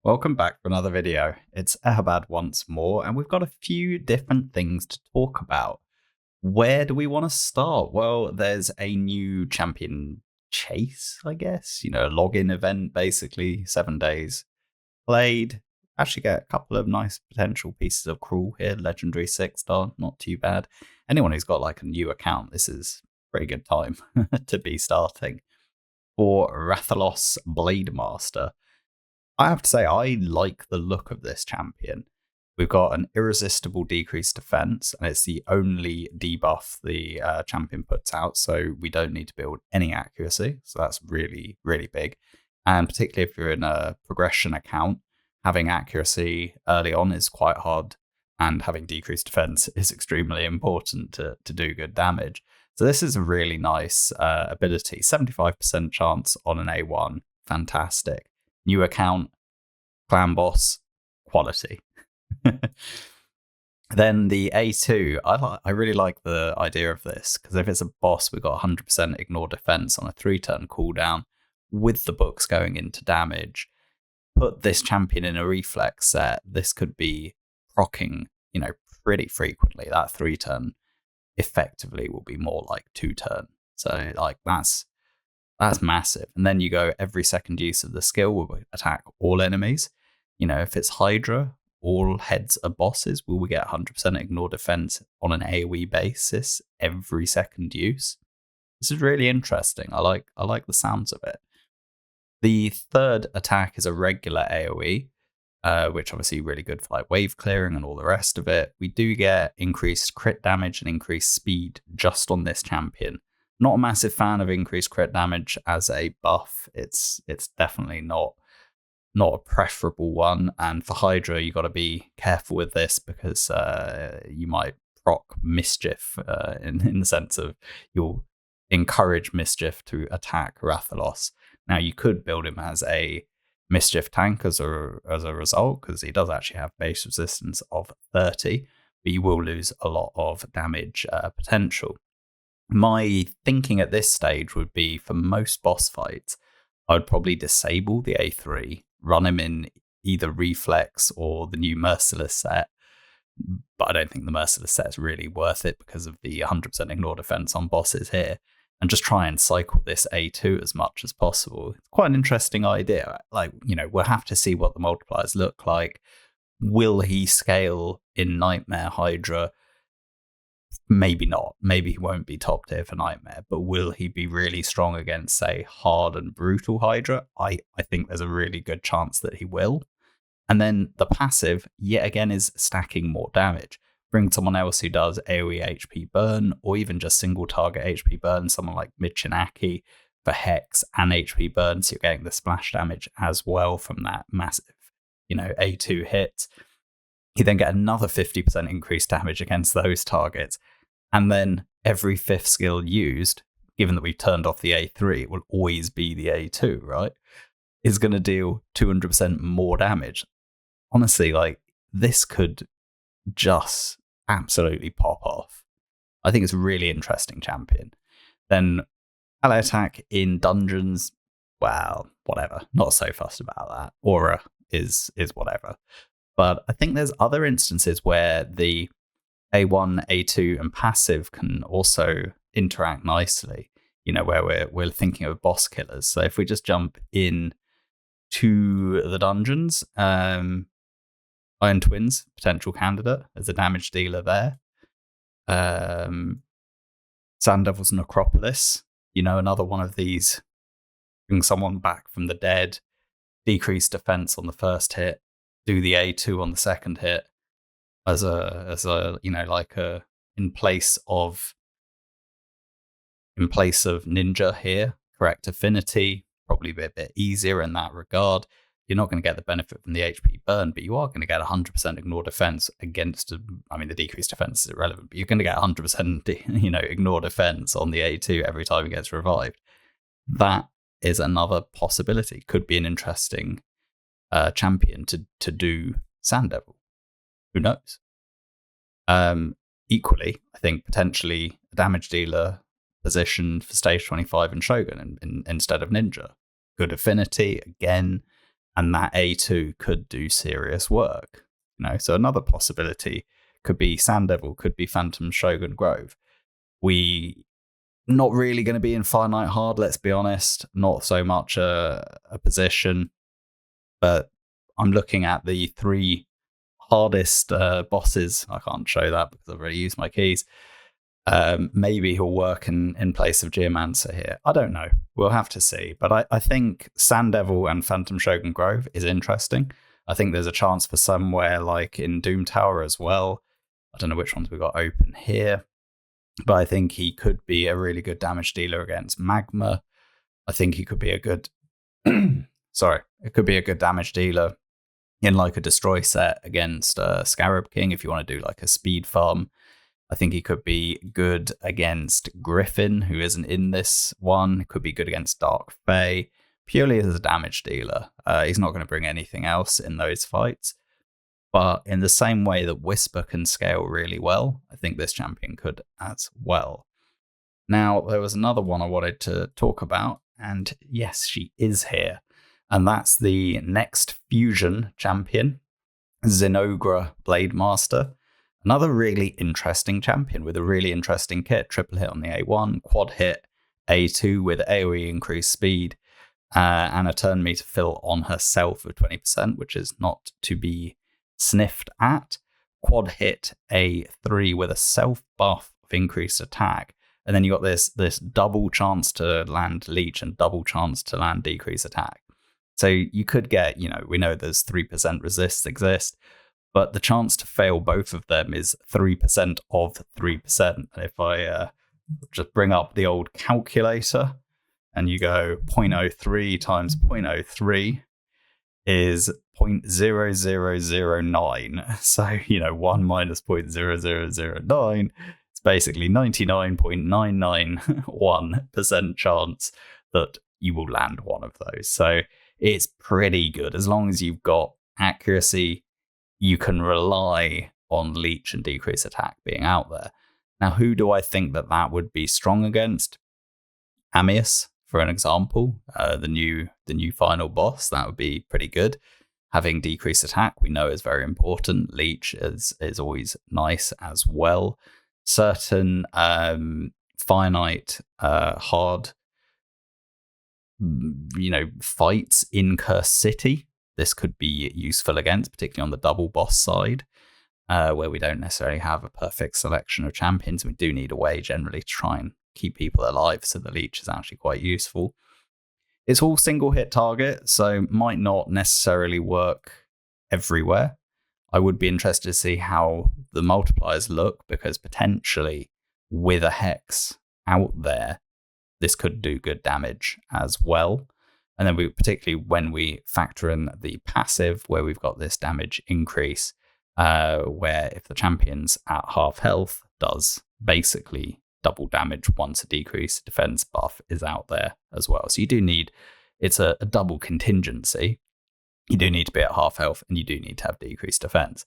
Welcome back for another video. It's Eharbad once more, and we've got a few different things to talk about. Where do we want to start? Well, there's a new champion chase, I guess. A login event, basically, 7 days played. Actually get a couple of nice potential pieces of crawl here. Legendary 6-star, not too bad. Anyone who's got like a new account, this is a pretty good time to be starting. For Rathalos Blade Master, I have to say, I like the look of this champion. We've got an irresistible decreased defense, and it's the only debuff the champion puts out, so we don't need to build any accuracy. So that's really, really big. And particularly if you're in a progression account, having accuracy early on is quite hard, and having decreased defense is extremely important to do good damage. So this is a really nice ability. 75% chance on an A1. Fantastic. New account, clan boss, quality. Then the A2, I really like the idea of this, because if it's a boss, we've got 100% ignore defense on a 3-turn cooldown with the books going into damage. Put this champion in a reflex set, this could be proccing, pretty frequently. That 3-turn effectively will be more like 2-turn. So like that's massive. And then you go every second use of the skill will attack all enemies. If it's Hydra, all heads are bosses. Will we get 100% ignore defense on an AoE basis every second use? This is really interesting. I like the sounds of it. The third attack is a regular AoE, which obviously really good for like wave clearing and all the rest of it. We do get increased crit damage and increased speed just on this champion. Not a massive fan of increased crit damage as a buff. It's definitely not a preferable one. And for Hydra, you got to be careful with this, because you might proc mischief in the sense of you'll encourage mischief to attack Rathalos. Now you could build him as a mischief tank as a result, because he does actually have base resistance of 30, but you will lose a lot of damage potential. My thinking at this stage would be, for most boss fights, I would probably disable the A3, run him in either Reflex or the new Merciless set. But I don't think the Merciless set is really worth it because of the 100% ignore defense on bosses here. And just try and cycle this A2 as much as possible. It's quite an interesting idea. We'll have to see what the multipliers look like. Will he scale in Nightmare Hydra? Maybe not. Maybe he won't be top tier for Nightmare, but will he be really strong against, say, hard and brutal Hydra? I think there's a really good chance that he will. And then the passive, yet again, is stacking more damage. Bring someone else who does AoE HP burn, or even just single target HP burn, someone like Michinaki for Hex and HP burn, so you're getting the splash damage as well from that massive, A2 hit. You then get another 50% increased damage against those targets. And then every 5th skill used, given that we've turned off the A3, it will always be the A2, right? Is going to deal 200% more damage. Honestly, this could just absolutely pop off. I think it's a really interesting champion. Then ally attack in dungeons, well, whatever. Not so fussed about that. Aura is whatever. But I think there's other instances where the A1, A2, and passive can also interact nicely, where we're thinking of boss killers. So if we just jump in to the dungeons, Iron Twins, potential candidate as a damage dealer there. Sand Devil's Necropolis, another one of these. Bring someone back from the dead, decrease defense on the first hit, do the A2 on the second hit as a in place of ninja here. Correct affinity, probably be a bit easier in that regard. You're not going to get the benefit from the HP burn, but you are going to get 100% ignore defense against, the decreased defense is irrelevant, but you're going to get 100%, ignore defense on the A2 every time it gets revived. That is another possibility. Could be an interesting champion to do Sand Devil. Who knows? Equally, I think potentially a damage dealer position for stage 25 and Shogun instead of Ninja. Good affinity, again. and that A2 could do serious work. So another possibility could be Sand Devil, could be Phantom Shogun Grove. We not really going to be Infinite Hard, let's be honest. Not so much a position, but I'm looking at the 3 hardest bosses. I can't show that because I've already used my keys. Maybe he'll work in place of Geomancer here. I don't know. We'll have to see. But I think Sand Devil and Phantom Shogun Grove is interesting. I think there's a chance for somewhere like in Doom Tower as well. I don't know which ones we got open here. But I think he could be a really good damage dealer against Magma. I think he could be a good... it could be a good damage dealer in like a Destroy set against Scarab King if you want to do like a speed farm. I think he could be good against Griffin, who isn't in this one. Could be good against Dark Fae, purely as a damage dealer. He's not going to bring anything else in those fights. But in the same way that Whisper can scale really well, I think this champion could as well. Now, there was another one I wanted to talk about, and yes, she is here. And that's the next Fusion champion, Zinogre Blade Master. Another really interesting champion with a really interesting kit. Triple hit on the A1, quad hit A2 with AoE increased speed, and a turn meter fill on herself of 20%, which is not to be sniffed at. Quad hit A3 with a self buff of increased attack. And then you got this double chance to land leech and double chance to land decrease attack. So you could get, we know there's 3% resists exist, but the chance to fail both of them is 3% of 3%. And if I just bring up the old calculator and you go 0.03 times 0.03 is 0.0009. So, 1 minus 0.0009, it's basically 99.991% chance that you will land one of those. So it's pretty good. As long as you've got accuracy, you can rely on leech and decrease attack being out there. Now, who do I think that would be strong against? Amius, for an example, the new final boss. That would be pretty good. Having decreased attack, we know is very important. Leech is always nice as well. Certain finite hard fights in Curse City, this could be useful against, particularly on the double boss side, where we don't necessarily have a perfect selection of champions. We do need a way generally to try and keep people alive, so the leech is actually quite useful. It's all single hit target, so might not necessarily work everywhere. I would be interested to see how the multipliers look, because potentially with a hex out there, this could do good damage as well. And then particularly when we factor in the passive, where we've got this damage increase, where if the champion's at half health, does basically double damage once a decreased defense buff is out there as well. So you do need, it's a double contingency. You do need to be at half health, and you do need to have decreased defense.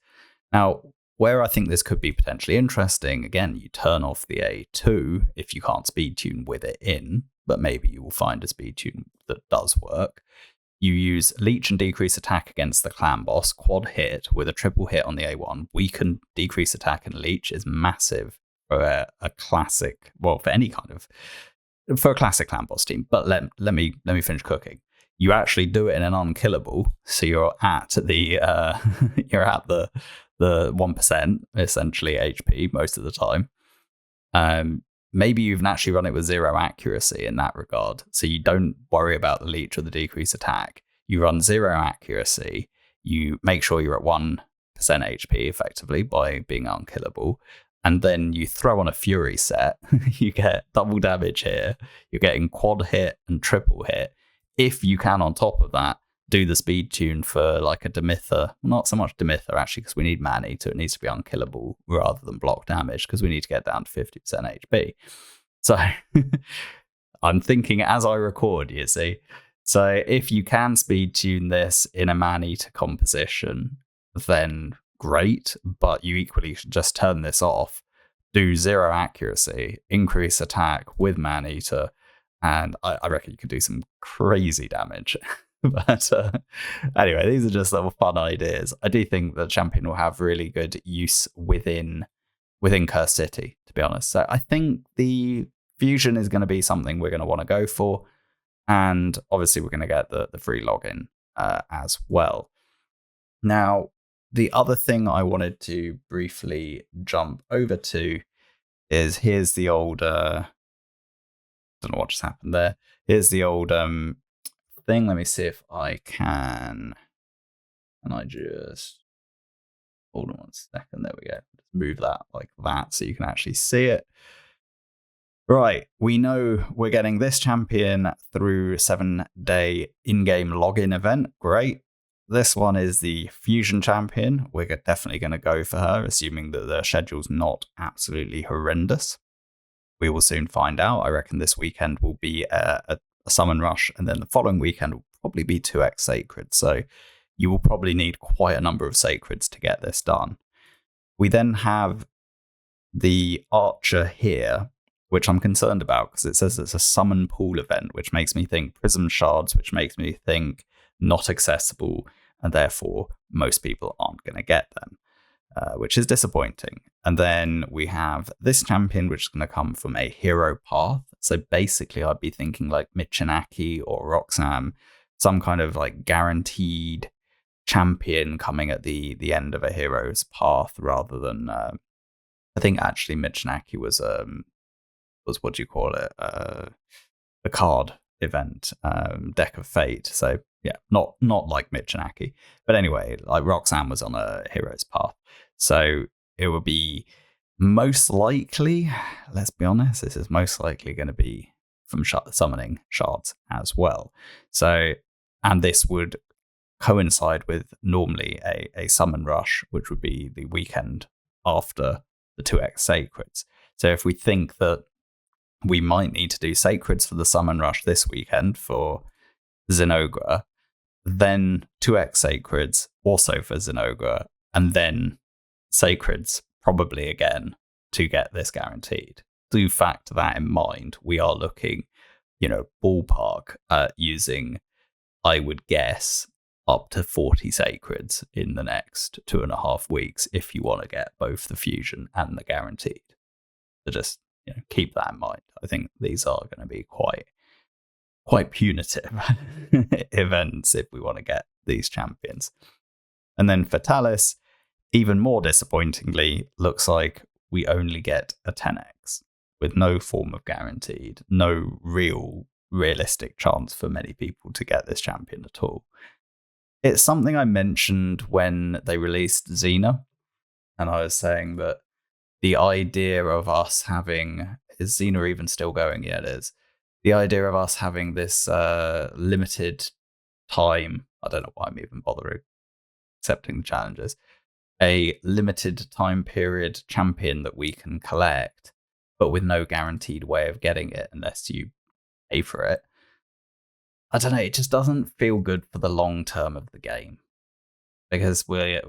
Now, where I think this could be potentially interesting, again, you turn off the A2 if you can't speed tune with it in, but maybe you will find a speed tune that does work. You use leech and decrease attack against the clan boss, quad hit with a triple hit on the A1. Weaken decrease attack and leech is massive for a classic, well, for any kind of, for a classic clan boss team. But let me finish cooking. You actually do it in an unkillable, so you're at the you're at the 1% essentially HP most of the time. Maybe you've naturally run it with 0 accuracy in that regard, so you don't worry about the leech or the decrease attack. You run 0 accuracy. You make sure you're at 1% HP effectively by being unkillable, and then you throw on a fury set. You get double damage here. You're getting quad hit and triple hit. If you can, on top of that, do the speed tune for like a Demither. Not so much Demither, actually, because we need Man-Eater. It needs to be unkillable rather than block damage, because we need to get down to 50% HP. So I'm thinking as I record, you see. So if you can speed tune this in a Man-Eater composition, then great, but you equally should just turn this off, do 0 accuracy, increase attack with Man-Eater, and I reckon you could do some crazy damage. But anyway, these are just little fun ideas. I do think the champion will have really good use within Curse City, to be honest. So I think the fusion is going to be something we're going to want to go for. And obviously, we're going to get the free login as well. Now, the other thing I wanted to briefly jump over to is here's the old, don't know what just happened there. Here's the old thing. Let me see if I can. And I just, hold on 1 second. There we go. Just move that like that so you can actually see it. Right, we know we're getting this champion through 7-day in-game login event. Great. This one is the Fusion champion. We're definitely going to go for her, assuming that the schedule's not absolutely horrendous. We will soon find out. I reckon this weekend will be a summon rush, and then the following weekend will probably be 2x sacred. So you will probably need quite a number of sacreds to get this done. We then have the archer here, which I'm concerned about because it says it's a summon pool event, which makes me think prism shards, which makes me think not accessible, and therefore most people aren't going to get them, which is disappointing. And then we have this champion, which is going to come from a hero path. So basically, I'd be thinking like Michinaki or Roxanne, some kind of like guaranteed champion coming at the end of a hero's path, rather than I think actually Michinaki was what do you call it? A card event, Deck of Fate. So yeah, not like Michinaki. But anyway, like Roxanne was on a hero's path. So it would be most likely, let's be honest, this is most likely going to be from summoning shards as well. So, and this would coincide with normally a summon rush, which would be the weekend after the 2x sacreds. So if we think that we might need to do sacreds for the summon rush this weekend for Zinogre, then 2x sacreds also for Zinogre, and then sacreds probably again to get this guaranteed. Do factor that in mind. We are looking, ballpark using, I would guess, up to 40 sacreds in the next 2.5 weeks if you want to get both the fusion and the guaranteed. So just keep that in mind. I think these are going to be quite punitive events if we want to get these champions. And then Fatalis, even more disappointingly, looks like we only get a 10x with no form of guaranteed, no realistic chance for many people to get this champion at all. It's something I mentioned when they released Xena, and I was saying that the idea of us having, is Xena even still going? Yeah, it is. The idea of us having this limited time, I don't know why I'm even bothering accepting the challenges, a limited time period champion that we can collect, but with no guaranteed way of getting it unless you pay for it. I don't know, it just doesn't feel good for the long term of the game. Because we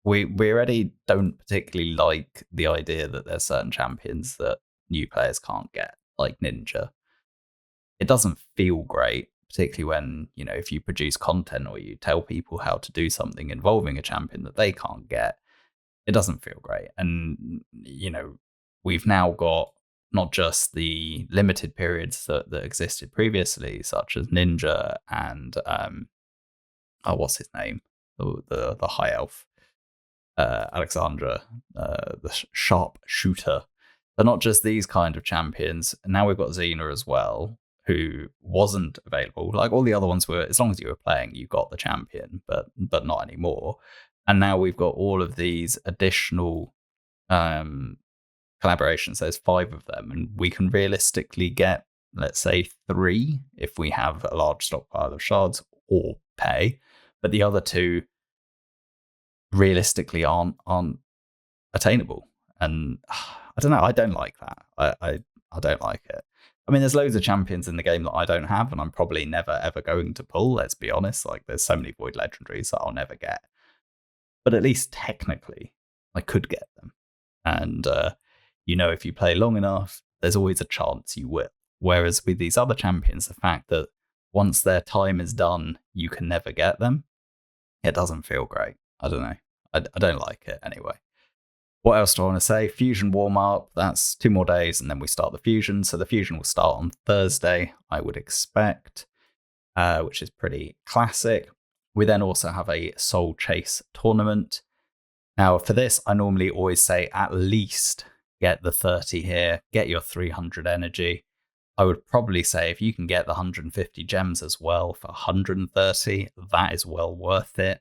already don't particularly like the idea that there's certain champions that new players can't get, like Ninja. It doesn't feel great, particularly when, if you produce content or you tell people how to do something involving a champion that they can't get, it doesn't feel great. And, we've now got not just the limited periods that existed previously, such as Ninja and, what's his name? The high elf. Alexandra, the sharp shooter. But not just these kind of champions. Now we've got Xena as well, who wasn't available. Like all the other ones were, as long as you were playing, you got the champion, but not anymore. And now we've got all of these additional collaborations. There's 5 of them, and we can realistically get, let's say, 3 if we have a large stockpile of shards or pay. But the other 2 realistically aren't attainable, and I don't know. I don't like that. I don't like it. I mean, there's loads of champions in the game that I don't have, and I'm probably never ever going to pull. Let's be honest. Like, there's so many void legendaries that I'll never get. But at least technically, I could get them. And if you play long enough, there's always a chance you will. Whereas with these other champions, the fact that once their time is done, you can never get them. It doesn't feel great. I don't know. I don't like it anyway. What else do I want to say? Fusion warm up. That's 2 more days, and then we start the fusion. So the fusion will start on Thursday, I would expect, which is pretty classic. We then also have a Soul Chase tournament. Now, for this, I normally always say at least get the 30 here, get your 300 energy. I would probably say if you can get the 150 gems as well for 130, that is well worth it.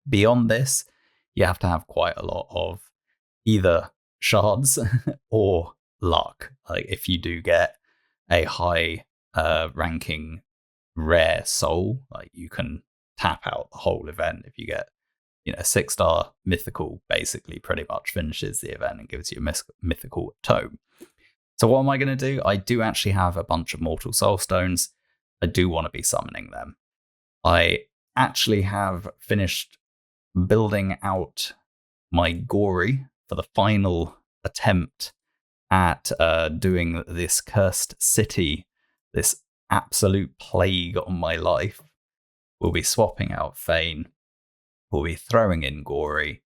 Beyond this, you have to have quite a lot of either shards or luck. Like if you do get a high ranking rare soul, like you can tap out the whole event. If you get, 6-star mythical, basically pretty much finishes the event and gives you a mythical tome. So what am I going to do? I do actually have a bunch of mortal soulstones. I do want to be summoning them. I actually have finished building out my Gory for the final attempt at doing this cursed city, this absolute plague on my life. We'll be swapping out Fane. We'll be throwing in Gory.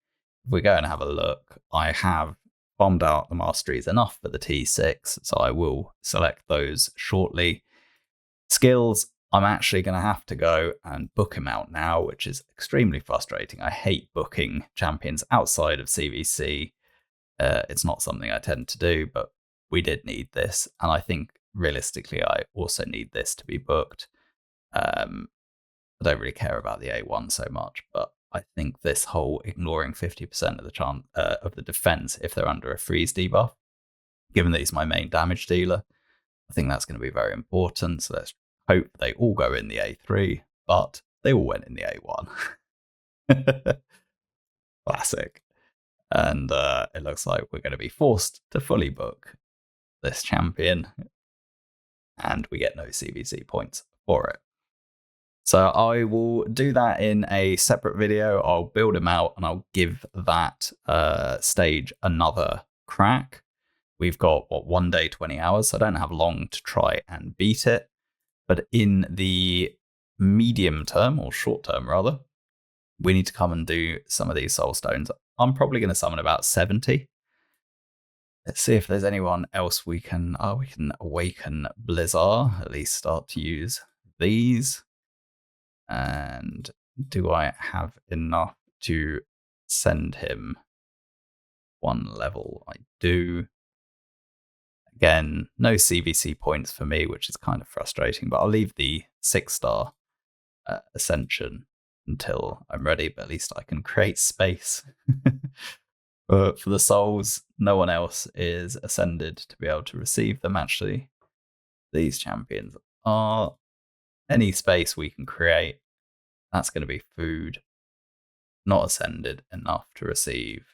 If we go and have a look, I have bombed out the masteries enough for the T6, so I will select those shortly. Skills, I'm actually going to have to go and book him out now, which is extremely frustrating. I hate booking champions outside of CVC. It's not something I tend to do, but we did need this. And I think realistically, I also need this to be booked. I don't really care about the A1 so much, but I think this whole ignoring 50% of the chance of the defense if they're under a freeze debuff, given that he's my main damage dealer, I think that's going to be very important. So let's hope they all go in the A3, but they all went in the A1. Classic. And it looks like we're going to be forced to fully book this champion, and we get no CVC points for it. So I will do that in a separate video. I'll build him out and I'll give that stage another crack. We've got, 1 day, 20 hours, so I don't have long to try and beat it. But in the medium term, or short term rather, we need to come and do some of these soul stones. I'm probably going to summon about 70. Let's see if there's anyone else we can awaken Blizzard, at least start to use these. And do I have enough to send him 1 level? I do. Again, no CVC points for me, which is kind of frustrating, but I'll leave the 6-star Ascension until I'm ready, but at least I can create space. For the souls, no one else is ascended to be able to receive them. Actually, these champions are any space we can create. That's going to be food. Not ascended enough to receive.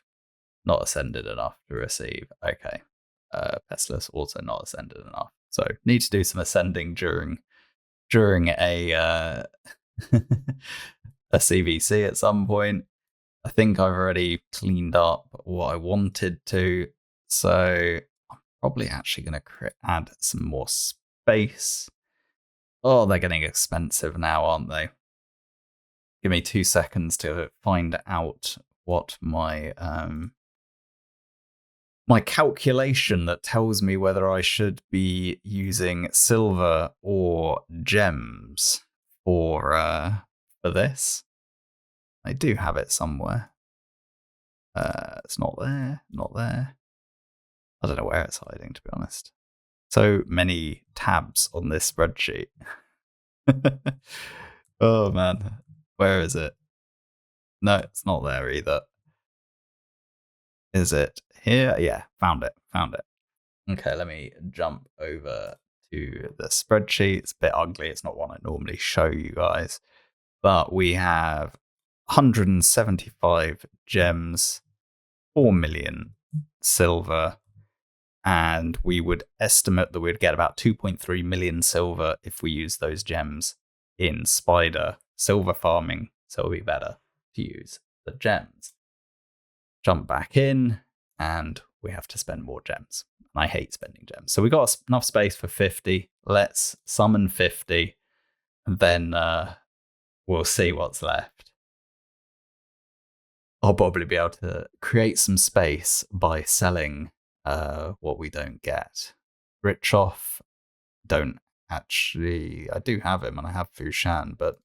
Not ascended enough to receive. Okay. Pestless also not ascended enough. So need to do some ascending during a a CVC at some point. I think I've already cleaned up what I wanted to, so I'm probably actually going to add some more space. Oh, they're getting expensive now, aren't they? Give me 2 seconds to find out what my my calculation that tells me whether I should be using silver or gems for this. I do have it somewhere. It's not there. Not there. I don't know where it's hiding, to be honest. So many tabs on this spreadsheet. Oh man, where is it? No, it's not there either. Is it here? Yeah, found it. Found it. Okay, let me jump over to the spreadsheet. It's a bit ugly. It's not one I normally show you guys. But we have 175 gems, 4 million silver, and we would estimate that we'd get about 2.3 million silver if we use those gems in Spider silver farming, so it'll be better to use the gems. Jump back in, and we have to spend more gems. I hate spending gems. So we got enough space for 50. Let's summon 50. then we'll see what's left. I'll probably be able to create some space by selling what we don't get. Richoff, don't actually. I do have him and I have Fushan, but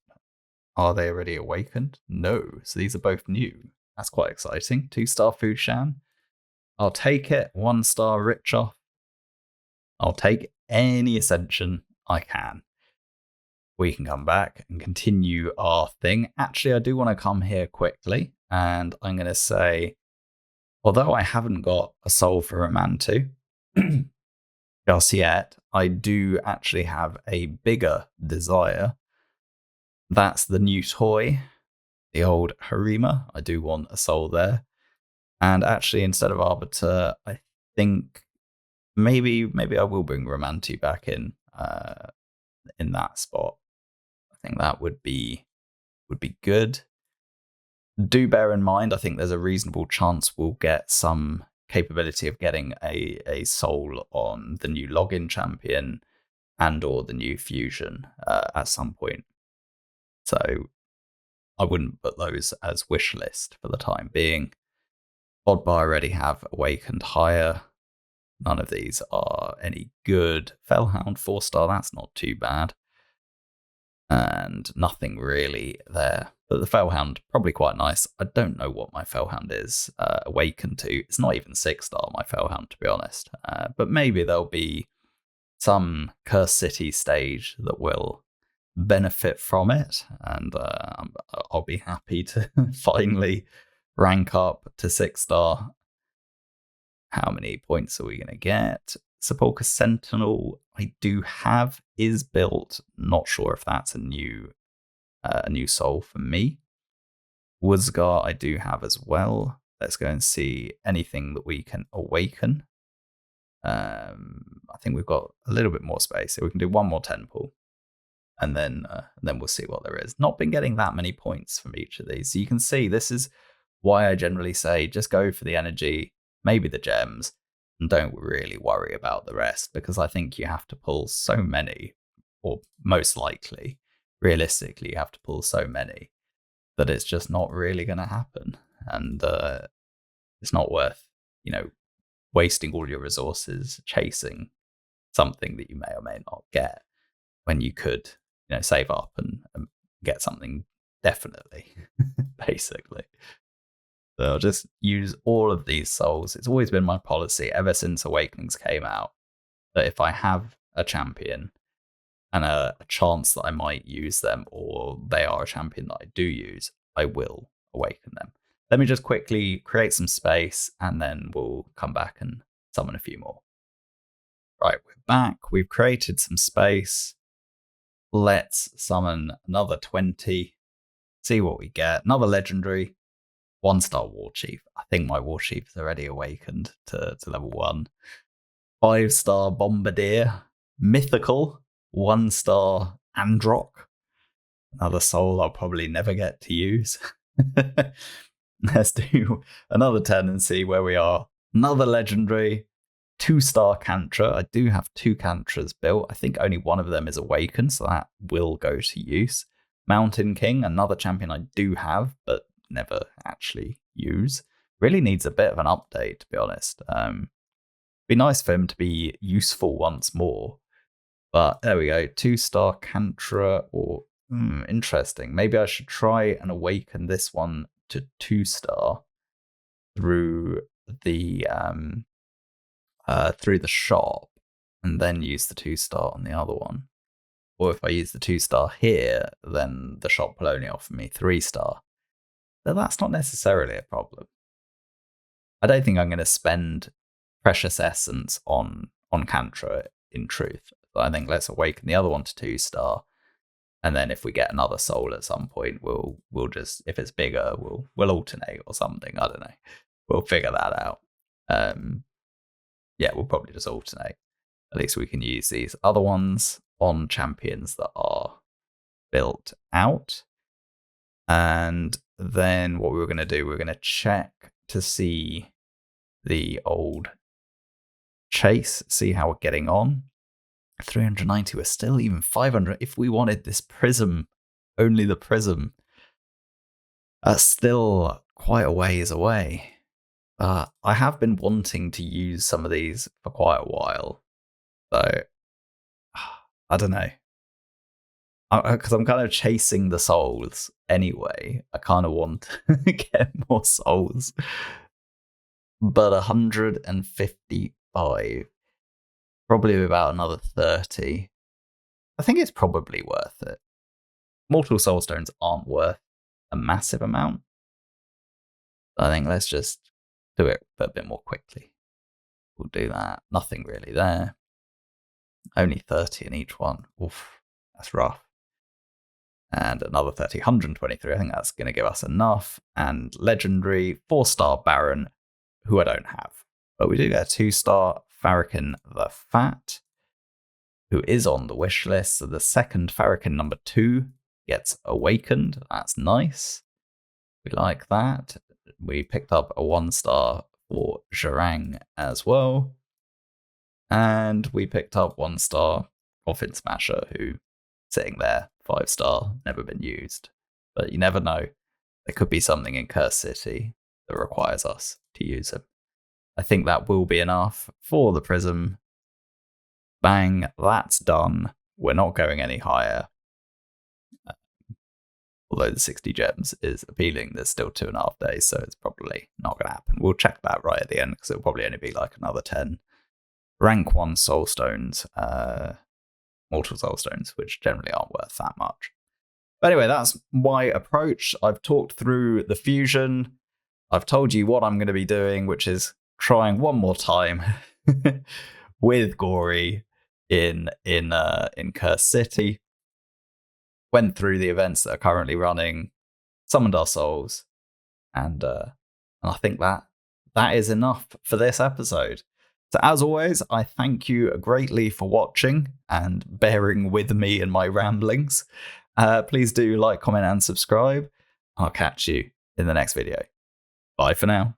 are they already awakened? No. So these are both new. That's quite exciting. 2-star Fushan. I'll take it. 1-star Richoff. I'll take any ascension I can. We can come back and continue our thing. Actually, I do want to come here quickly, and I'm going to say, although I haven't got a soul for a Mantu just yet, I do actually have a bigger desire. That's the new toy, the old Harima. I do want a soul there. And actually, instead of Arbiter, I think maybe I will bring Romanti back in that spot. I think that would be good. Do bear in mind, I think there's a reasonable chance we'll get some capability of getting a soul on the new login champion and or the new fusion at some point. So I wouldn't put those as wish list for the time being. Bodbar already have awakened higher. None of these are any good. Fellhound 4-star, that's not too bad. And nothing really there. But the Fellhound, probably quite nice. I don't know what my Fellhound is awakened to. It's not even 6-star, my Fellhound, to be honest. But maybe there'll be some Curse City stage that will benefit from it. And I'll be happy to finally rank up to 6-star. How many points are we going to get? Sepulchre Sentinel, I do have, is built. Not sure if that's a new soul for me. Woodsgar, I do have as well. Let's go and see anything that we can awaken. I think we've got a little bit more space, so we can do one more temple, and then we'll see what there is. Not been getting that many points from each of these, so you can see this is why I generally say just go for the energy, maybe the gems, and don't really worry about the rest, because I think you have to pull so many, or most likely, realistically, you have to pull so many that it's just not really going to happen. And it's not worth, wasting all your resources chasing something that you may or may not get when you could, save up and get something definitely, basically. So I'll just use all of these souls. It's always been my policy ever since Awakenings came out that if I have a champion and a chance that I might use them, or they are a champion that I do use, I will awaken them. Let me just quickly create some space, and then we'll come back and summon a few more. Right, we're back. We've created some space. Let's summon another 20. See what we get. Another legendary. 1-star War Chief. I think my War Chief is already awakened to level 1. 5-star Bombardier. Mythical. 1-star Androck. Another soul I'll probably never get to use. Let's do another 10 and see where we are. Another legendary. 2-star Cantra. I do have 2 Cantras built. I think only one of them is awakened, so that will go to use. Mountain King, another champion I do have, but never actually use. Really needs a bit of an update, to be honest. Be nice for him to be useful once more. But there we go. 2-star Cantra, or interesting. Maybe I should try and awaken this one to 2-star through the shop, and then use the 2-star on the other one. Or if I use the 2-star here, then the shop will only offer me 3-star. But that's not necessarily a problem. I don't think I'm going to spend precious essence on Cantra, in truth. So I think let's awaken the other one to 2-star, and then if we get another soul at some point, we'll just, if it's bigger, we'll alternate or something. I don't know. We'll figure that out. Yeah, we'll probably just alternate. At least we can use these other ones on champions that are built out. And then what we were going to do, we're going to check to see the old chase, see how we're getting on. 390, we're still even 500. If we wanted this prism, only the prism, that's still quite a ways away. I have been wanting to use some of these for quite a while, so I don't know. Because I'm kind of chasing the souls anyway. I kind of want to get more souls. But 155, probably about another 30. I think it's probably worth it. Mortal soulstones aren't worth a massive amount. I think let's just do it a bit more quickly. We'll do that. Nothing really there. Only 30 in each one. Oof, that's rough. And another 30, 123. I think that's going to give us enough. And legendary 4-star Baron, who I don't have. But we do get a 2-star Farrakhan the Fat, who is on the wish list. So the second Farrakhan number 2 gets awakened. That's nice. We like that. We picked up a 1-star for Zharang as well. And we picked up 1-star Coffin Smasher, who sitting there, 5-star, never been used. But you never know. There could be something in Curse City that requires us to use him. I think that will be enough for the Prism. Bang, that's done. We're not going any higher. Although the 60 gems is appealing, there's still 2.5 days, so it's probably not going to happen. We'll check that right at the end, because it'll probably only be like another 10. Rank 1 soulstones, mortal soulstones, which generally aren't worth that much. But anyway, that's my approach. I've talked through the fusion. I've told you what I'm going to be doing, which is trying one more time with Gory in Curse City. Went through the events that are currently running, summoned our souls, and I think that is enough for this episode. So as always, I thank you greatly for watching and bearing with me in my ramblings. Please do like, comment, and subscribe. I'll catch you in the next video. Bye for now.